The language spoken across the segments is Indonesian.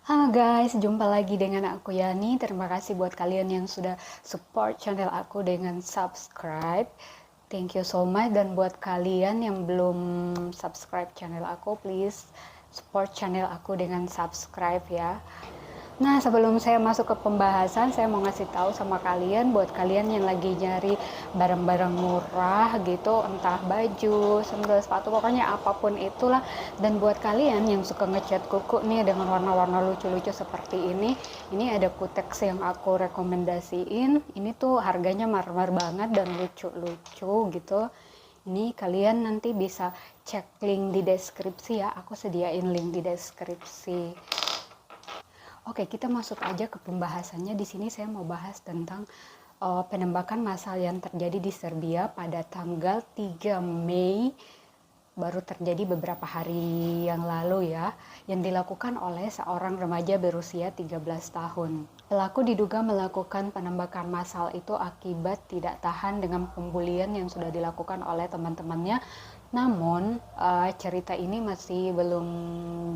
Halo guys, jumpa lagi dengan aku Yani. Terima kasih buat kalian yang sudah support channel aku dengan subscribe. Thank you so much. Dan buat kalian yang belum subscribe channel aku, please support channel aku dengan subscribe ya. Nah, sebelum saya masuk ke pembahasan, saya mau ngasih tahu sama kalian, buat kalian yang lagi nyari barang-barang murah gitu, entah baju, sandal, sepatu, pokoknya apapun itulah. Dan buat kalian yang suka ngecat kuku nih dengan warna-warna lucu-lucu seperti ini ada kutex yang aku rekomendasiin. Ini tuh harganya marmer banget dan lucu-lucu gitu. Ini kalian nanti bisa cek link di deskripsi ya, aku sediain link di deskripsi. Oke, kita masuk aja ke pembahasannya. Di sini saya mau bahas tentang penembakan massal yang terjadi di Serbia pada tanggal 3 Mei, baru terjadi beberapa hari yang lalu ya, yang dilakukan oleh seorang remaja berusia 13 tahun. Pelaku diduga melakukan penembakan massal itu akibat tidak tahan dengan pembulian yang sudah dilakukan oleh teman-temannya. Namun cerita ini masih belum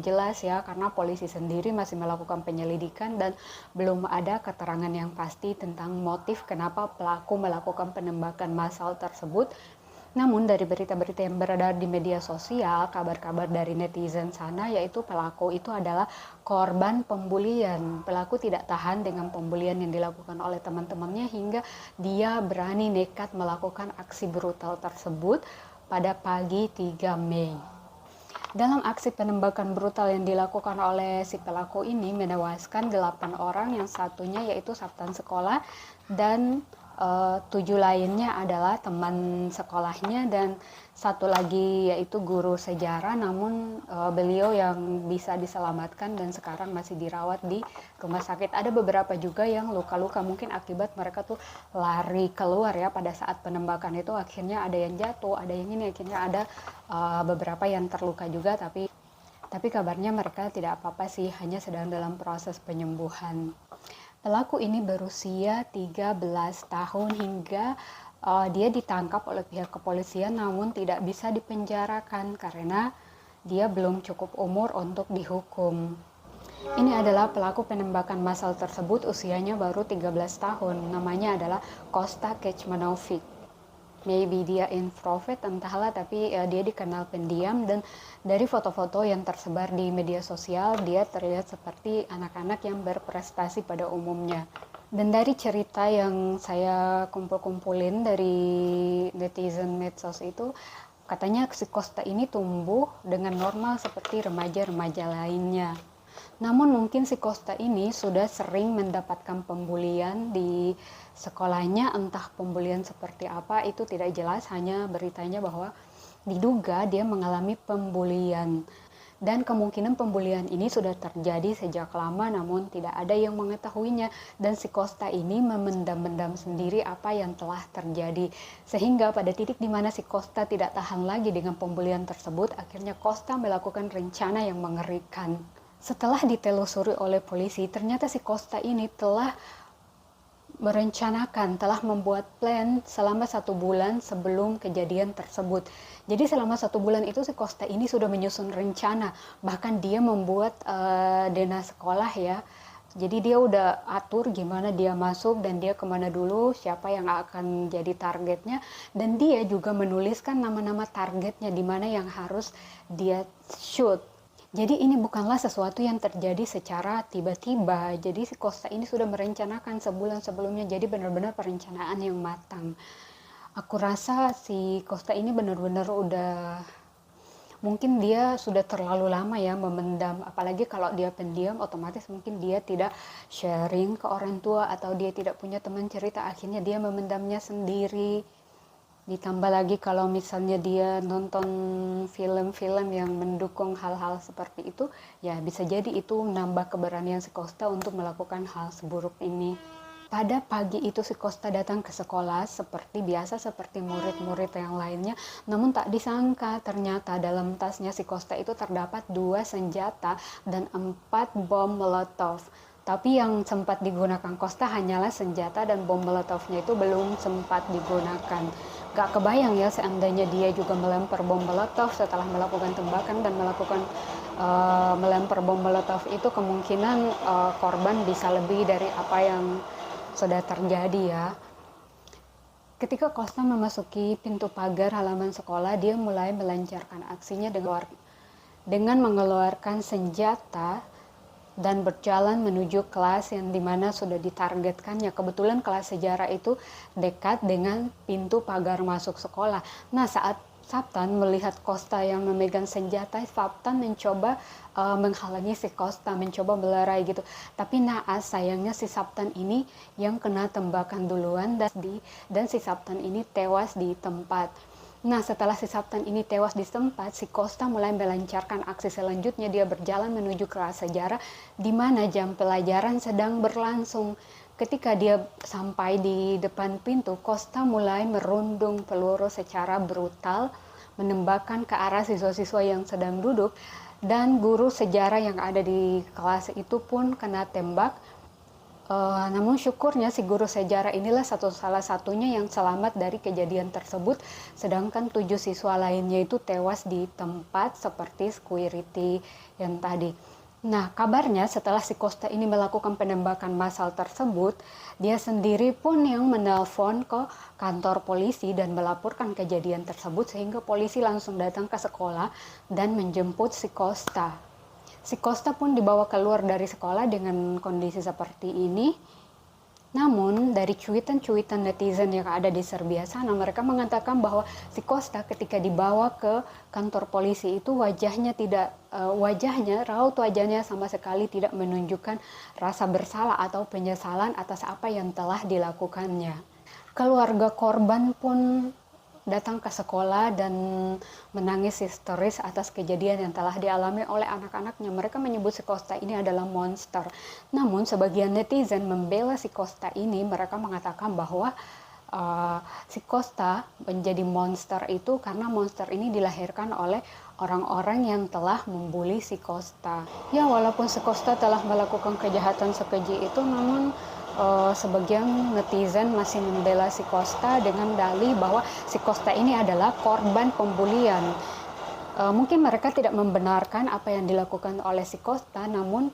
jelas ya, karena polisi sendiri masih melakukan penyelidikan dan belum ada keterangan yang pasti tentang motif kenapa pelaku melakukan penembakan massal tersebut. Namun dari berita-berita yang beredar di media sosial, kabar-kabar dari netizen sana yaitu pelaku itu adalah korban pembulian. Pelaku tidak tahan dengan pembulian yang dilakukan oleh teman-temannya hingga dia berani nekat melakukan aksi brutal tersebut pada pagi 3 Mei. Dalam aksi penembakan brutal yang dilakukan oleh si pelaku ini menewaskan 8 orang, yang satunya yaitu Sabtan sekolah dan 7 lainnya adalah teman sekolahnya dan satu lagi yaitu guru sejarah, namun beliau yang bisa diselamatkan dan sekarang masih dirawat di rumah sakit. Ada beberapa juga yang luka-luka, mungkin akibat mereka tuh lari keluar ya pada saat penembakan itu, akhirnya ada yang jatuh, ada yang ini, akhirnya ada beberapa yang terluka juga, tapi kabarnya mereka tidak apa-apa sih, hanya sedang dalam proses penyembuhan. Pelaku ini berusia 13 tahun hingga dia ditangkap oleh pihak kepolisian, namun tidak bisa dipenjarakan karena dia belum cukup umur untuk dihukum. Ini adalah pelaku penembakan massal tersebut, usianya baru 13 tahun. Namanya adalah Kosta Kecmanovic. Maybe dia introvert entahlah, tapi dia dikenal pendiam, dan dari foto-foto yang tersebar di media sosial dia terlihat seperti anak-anak yang berprestasi pada umumnya. Dan dari cerita yang saya kumpul-kumpulin dari netizen medsos itu, katanya si Costa ini tumbuh dengan normal seperti remaja-remaja lainnya. Namun mungkin si Costa ini sudah sering mendapatkan pembulian di sekolahnya, entah pembulian seperti apa itu tidak jelas, hanya beritanya bahwa diduga dia mengalami pembulian. Dan kemungkinan pembulian ini sudah terjadi sejak lama namun tidak ada yang mengetahuinya, dan si Costa ini memendam-mendam sendiri apa yang telah terjadi, sehingga pada titik dimana si Costa tidak tahan lagi dengan pembulian tersebut, akhirnya Costa melakukan rencana yang mengerikan. Setelah ditelusuri oleh polisi, ternyata si Costa ini telah membuat plan selama 1 bulan sebelum kejadian tersebut. Jadi selama 1 bulan itu si Costa ini sudah menyusun rencana, bahkan dia membuat dana sekolah ya. Jadi dia udah atur gimana dia masuk dan dia kemana dulu, siapa yang akan jadi targetnya, dan dia juga menuliskan nama-nama targetnya di mana yang harus dia shoot. Jadi ini bukanlah sesuatu yang terjadi secara tiba-tiba. Jadi si Costa ini sudah merencanakan sebulan sebelumnya. Jadi benar-benar perencanaan yang matang. Aku rasa si Costa ini benar-benar udah, mungkin dia sudah terlalu lama ya memendam. Apalagi kalau dia pendiam, otomatis mungkin dia tidak sharing ke orang tua atau dia tidak punya teman cerita. Akhirnya dia memendamnya sendiri. Ditambah lagi kalau misalnya dia nonton film-film yang mendukung hal-hal seperti itu, ya bisa jadi itu nambah keberanian si Costa untuk melakukan hal seburuk ini. Pada pagi itu si Costa datang ke sekolah seperti biasa, seperti murid-murid yang lainnya. Namun tak disangka ternyata dalam tasnya si Costa itu terdapat 2 senjata dan 4 bom molotov. Tapi yang sempat digunakan Costa hanyalah senjata, dan bom molotovnya itu belum sempat digunakan. Gak kebayang ya seandainya dia juga melempar bom molotov setelah melakukan tembakan dan melakukan melempar bom molotov itu kemungkinan korban bisa lebih dari apa yang sudah terjadi ya. Ketika Costa memasuki pintu pagar halaman sekolah, dia mulai melancarkan aksinya dengan mengeluarkan senjata dan berjalan menuju kelas yang dimana sudah ditargetkannya. Kebetulan kelas sejarah itu dekat dengan pintu pagar masuk sekolah. Nah, saat Saptan melihat Costa yang memegang senjata, Saptan mencoba menghalangi si Costa, mencoba melerai gitu. Tapi naas, sayangnya si Saptan ini yang kena tembakan duluan dan si Saptan ini tewas di tempat. Nah, setelah si Saptan ini tewas di tempat, si Costa mulai melancarkan aksi selanjutnya. Dia berjalan menuju kelas sejarah di mana jam pelajaran sedang berlangsung. Ketika dia sampai di depan pintu, Costa mulai merundung peluru secara brutal, menembakkan ke arah siswa-siswa yang sedang duduk, dan guru sejarah yang ada di kelas itu pun kena tembak. Namun syukurnya si guru sejarah inilah salah satunya yang selamat dari kejadian tersebut, sedangkan 7 siswa lainnya itu tewas di tempat seperti security yang tadi. Nah, kabarnya setelah si Costa ini melakukan penembakan massal tersebut, dia sendiri pun yang menelpon ke kantor polisi dan melaporkan kejadian tersebut, sehingga polisi langsung datang ke sekolah dan menjemput si Costa. Si Costa pun dibawa keluar dari sekolah dengan kondisi seperti ini. Namun dari cuitan-cuitan netizen yang ada di Serbia sana, mereka mengatakan bahwa si Costa ketika dibawa ke kantor polisi itu raut wajahnya sama sekali tidak menunjukkan rasa bersalah atau penyesalan atas apa yang telah dilakukannya. Keluarga korban pun datang ke sekolah dan menangis histeris atas kejadian yang telah dialami oleh anak-anaknya. Mereka menyebut si Costa ini adalah monster. Namun sebagian netizen membela si Costa ini. Mereka mengatakan bahwa si Costa menjadi monster itu karena monster ini dilahirkan oleh orang-orang yang telah membuli si Costa. Ya, walaupun si Costa telah melakukan kejahatan sekeji itu, namun sebagian netizen masih membela si Costa dengan dalih bahwa si Costa ini adalah korban pembulian. Mungkin mereka tidak membenarkan apa yang dilakukan oleh si Costa, namun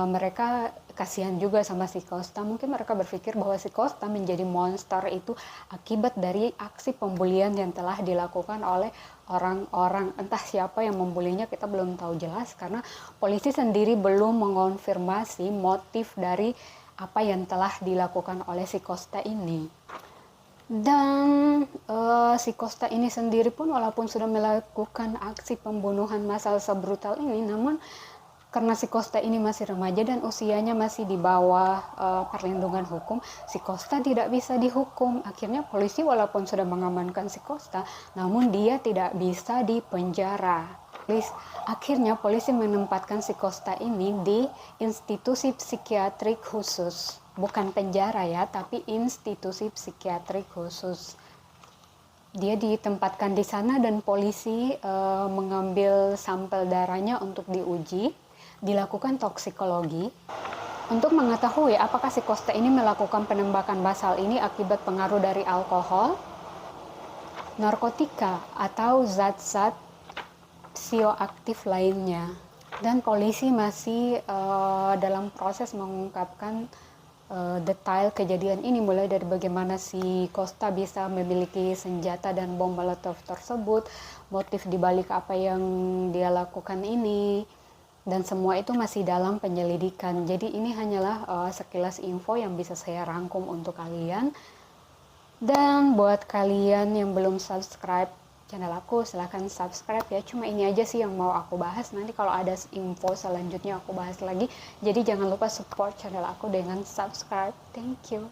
mereka kasihan juga sama si Costa. Mungkin mereka berpikir bahwa si Costa menjadi monster itu akibat dari aksi pembulian yang telah dilakukan oleh orang-orang. Entah siapa yang membulinya, kita belum tahu jelas karena polisi sendiri belum mengonfirmasi motif dari apa yang telah dilakukan oleh si Costa ini. Dan si Costa ini sendiri pun walaupun sudah melakukan aksi pembunuhan massal sebrutal ini, namun karena si Costa ini masih remaja dan usianya masih di bawah perlindungan hukum, si Costa tidak bisa dihukum. Akhirnya polisi walaupun sudah mengamankan si Costa, namun dia tidak bisa dipenjara. Akhirnya polisi menempatkan si Costa ini di institusi psikiatrik khusus. Bukan penjara ya, tapi institusi psikiatrik khusus. Dia ditempatkan di sana dan polisi mengambil sampel darahnya untuk diuji, dilakukan toksikologi untuk mengetahui apakah si Costa ini melakukan penembakan massal ini akibat pengaruh dari alkohol, narkotika, atau zat-zat psioaktif lainnya. Dan polisi masih dalam proses mengungkapkan detail kejadian ini, mulai dari bagaimana si Costa bisa memiliki senjata dan bom molotov tersebut, motif dibalik apa yang dia lakukan ini, dan semua itu masih dalam penyelidikan. Jadi ini hanyalah sekilas info yang bisa saya rangkum untuk kalian. Dan buat kalian yang belum subscribe channel aku, silahkan subscribe ya. Cuma ini aja sih yang mau aku bahas. Nanti kalau ada info selanjutnya aku bahas lagi. Jadi jangan lupa support channel aku dengan subscribe. Thank you.